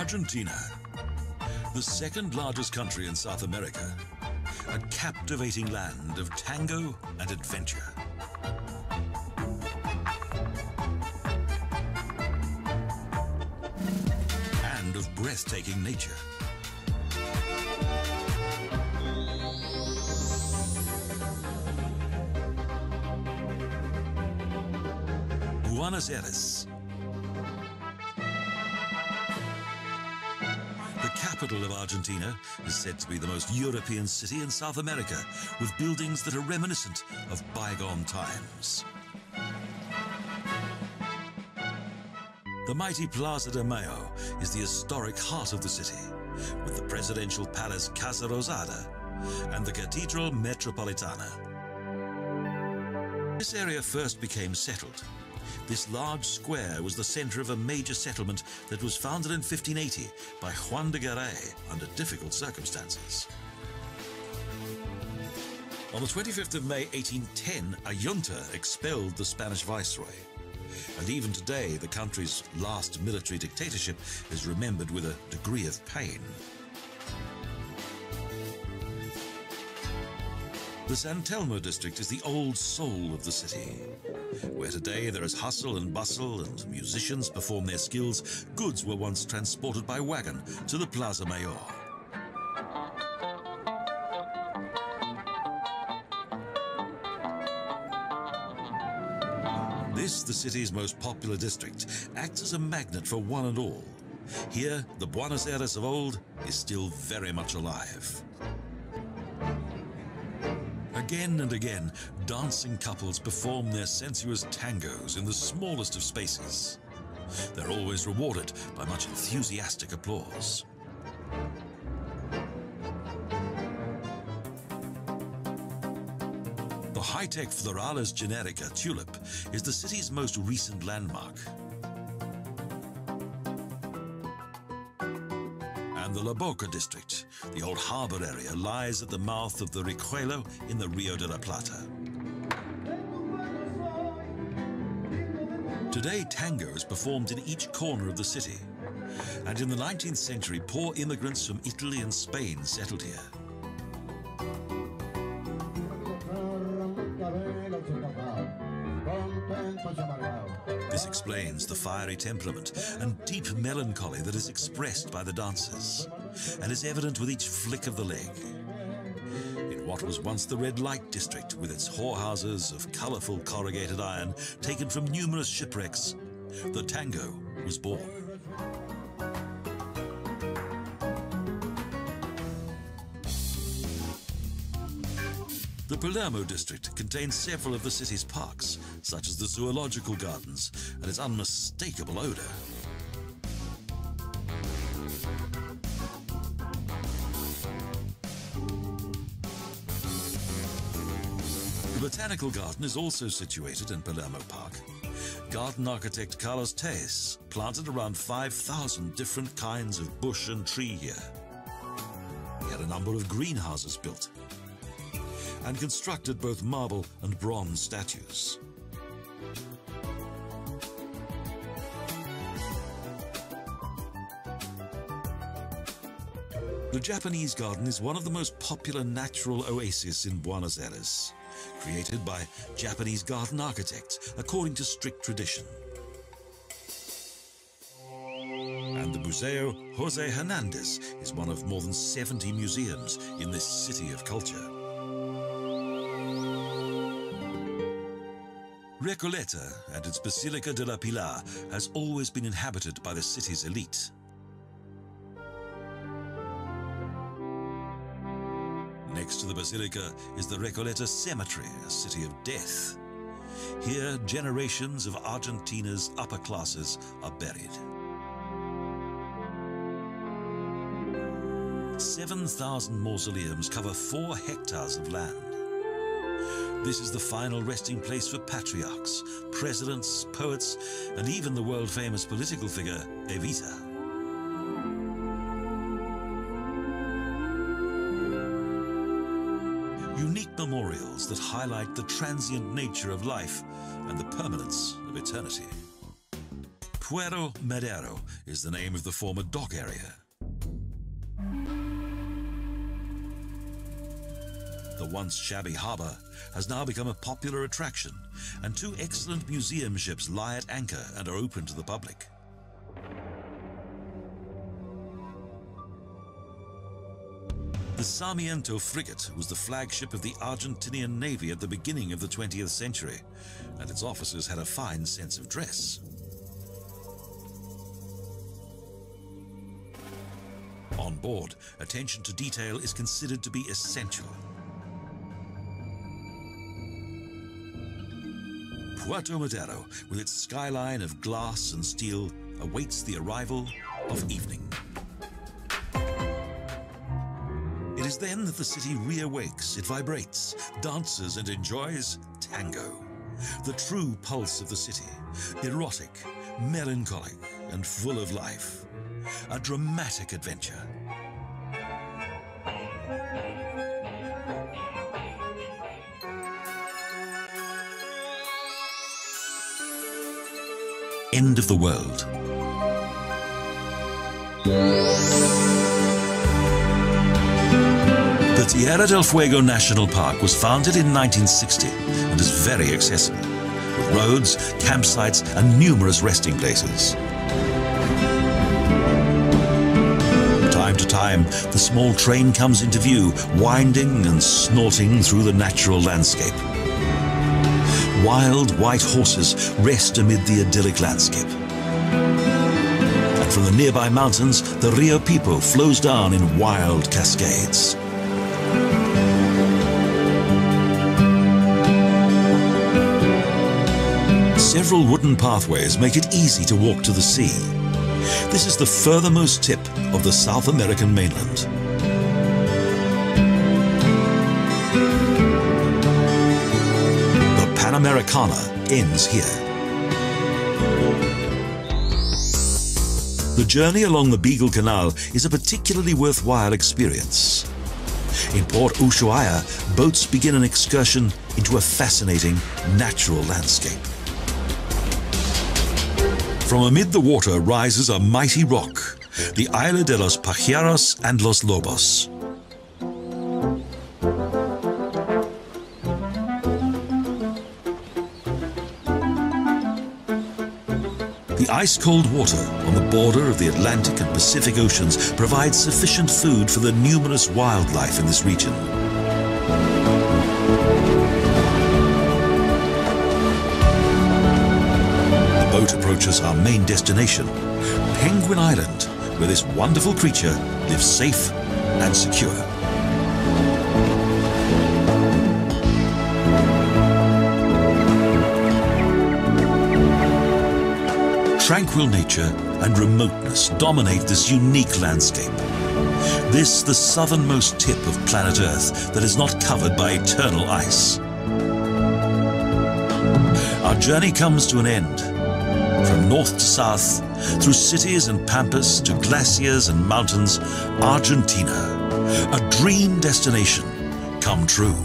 Argentina, the second largest country in South America, a captivating land of tango and adventure. And of breathtaking nature. Buenos Aires, the capital of Argentina, is said to be the most European city in South America, with buildings that are reminiscent of bygone times. The mighty Plaza de Mayo is the historic heart of the city, with the presidential palace Casa Rosada and the Cathedral Metropolitana. This area first became settled. This large square was the center of a major settlement that was founded in 1580 by Juan de Garay under difficult circumstances. On the 25th of May 1810, a junta expelled the Spanish viceroy. And even today, the country's last military dictatorship is remembered with a degree of pain. The San Telmo district is the old soul of the city, where today there is hustle and bustle and musicians perform their skills. Goods were once transported by wagon to the Plaza Mayor. This, the city's most popular district, acts as a magnet for one and all. Here, the Buenos Aires of old is still very much alive. Again and again, dancing couples perform their sensuous tangos in the smallest of spaces. They're always rewarded by much enthusiastic applause. The high-tech Florales generica tulip is the city's most recent landmark. And the La Boca district, the old harbor area, lies at the mouth of the Riachuelo in the Rio de la Plata. Today, tango is performed in each corner of the city. And in the 19th century, poor immigrants from Italy and Spain settled here. This explains the fiery temperament and deep melancholy that is expressed by the dancers, and is evident with each flick of the leg. In what was once the red light district, with its whorehouses of colourful corrugated iron taken from numerous shipwrecks, the tango was born. The Palermo district contains several of the city's parks, such as the Zoological Gardens and its unmistakable odour. The Botanical Garden is also situated in Palermo Park. Garden architect Carlos Teis planted around 5,000 different kinds of bush and tree here. He had a number of greenhouses built and constructed both marble and bronze statues. The Japanese garden is one of the most popular natural oases in Buenos Aires, created by Japanese garden architects according to strict tradition. And the Museo José Hernandez is one of more than 70 museums in this city of culture. Recoleta and its Basilica de la Pilar has always been inhabited by the city's elite. Next to the basilica is the Recoleta Cemetery, a city of death. Here, generations of Argentina's upper classes are buried. 7,000 mausoleums cover 4 hectares of land. This is the final resting place for patriarchs, presidents, poets, and even the world-famous political figure, Evita. Unique memorials that highlight the transient nature of life and the permanence of eternity. Puerto Madero is the name of the former dock area. The once shabby harbour has now become a popular attraction, and two excellent museum ships lie at anchor and are open to the public. The Sarmiento frigate was the flagship of the Argentinian Navy at the beginning of the 20th century, and its officers had a fine sense of dress. On board, attention to detail is considered to be essential. Puerto Madero, with its skyline of glass and steel, awaits the arrival of evening. It is then that the city reawakes, it vibrates, dances and enjoys tango. The true pulse of the city, erotic, melancholic and full of life. A dramatic adventure. End of the world. The Tierra del Fuego National Park was founded in 1960 and is very accessible, with roads, campsites and numerous resting places. From time to time, the small train comes into view, winding and snorting through the natural landscape. Wild white horses rest amid the idyllic landscape. And from the nearby mountains, the Rio Pipo flows down in wild cascades. Several wooden pathways make it easy to walk to the sea. This is the furthermost tip of the South American mainland. Panamericana ends here. The journey along the Beagle Canal is a particularly worthwhile experience. In Port Ushuaia, boats begin an excursion into a fascinating natural landscape. From amid the water rises a mighty rock, the Isla de los Pajeros and los Lobos. The ice-cold water on the border of the Atlantic and Pacific Oceans provides sufficient food for the numerous wildlife in this region. The boat approaches our main destination, Penguin Island, where this wonderful creature lives safe and secure. Tranquil nature and remoteness dominate this unique landscape. This, the southernmost tip of planet Earth that is not covered by eternal ice. Our journey comes to an end. From north to south, through cities and pampas to glaciers and mountains, Argentina, a dream destination come true.